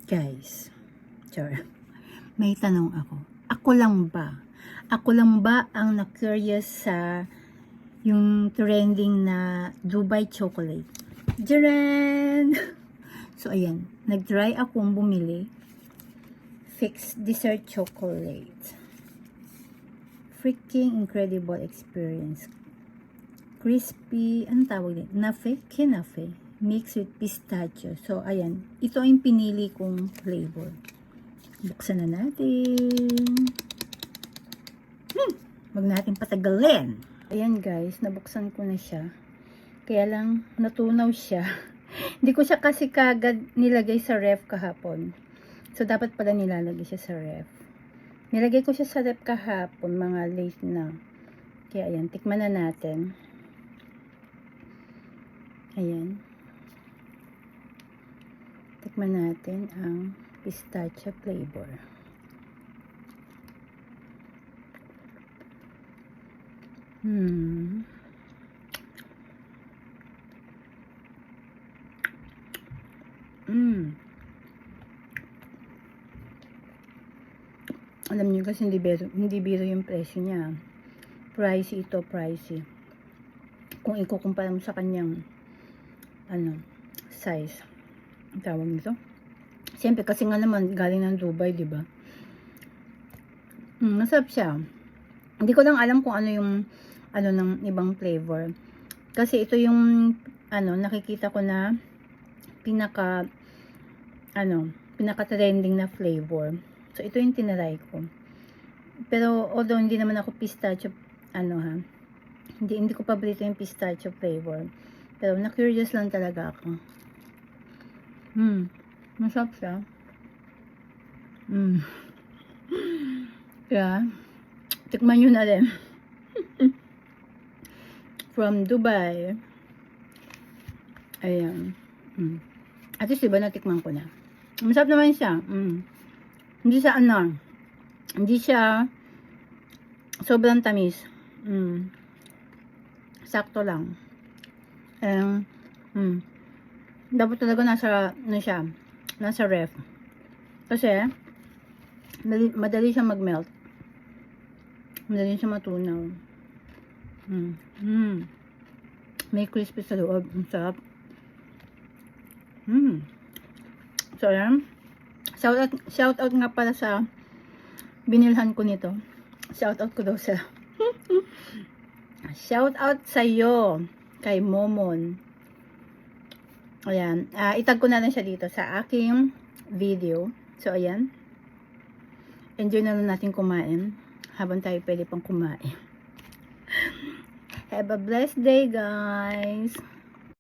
Guys, sure. May tanong ako. Ako lang ba? Ako lang ba ang na-curious sa yung trending na Dubai chocolate? Diyan! So, ayan. Nag-try akong bumili. Fixed dessert chocolate. Freaking incredible experience. Crispy, anong tawag din? Nafe? Kinafe. Mixed with pistachio. So, ayan. Ito yung pinili kong flavor. Buksan na natin. Wag natin patagalin. Ayan guys, nabuksan ko na siya. Kaya lang, natunaw siya. Hindi ko siya kasi kagad nilagay sa ref kahapon. So, dapat pala nilalagay siya sa ref. Nilagay ko siya sa ref kahapon, mga late na. Kaya ayan, tikman na natin. Ayan. Tikman natin ang pistachio flavor. Alam niyo kasi hindi biro yung presyo niya. Pricey ito, pricey. Kung ikukumpara mo sa kanyang size. Ang tawag nito. Siyempre kasi nga naman galing ng Dubai, 'di ba? Masarap siya. Hindi ko lang alam kung ano yung ng ibang flavor. Kasi ito yung nakikita ko na pinaka trending na flavor. So ito yung tinaray ko. Pero although hindi naman ako pistachio hindi ko paborito yung pistachio flavor. Pero na-curious lang talaga ako. Masarap siya. Kaya tikman nyo na rin. From Dubai. Ayan. At least diba natikman ko na. Masarap naman siya. Hindi siya hindi siya sobrang tamis. Sakto lang. Dapat talaga nasa ref. Kasi madali siya mag-melt. Madali siya matunaw. May crispy sa loob. Ang sarap. So, ayan. Shout out nga pala sa binilhan ko nito. Shout out ko daw sa shout out sa iyo kay Momon. Ayan. Itag ko na rin siya dito sa aking video. So, ayan. Enjoy na lang natin kumain habang tayo pwede pang kumain. Have a blessed day, guys.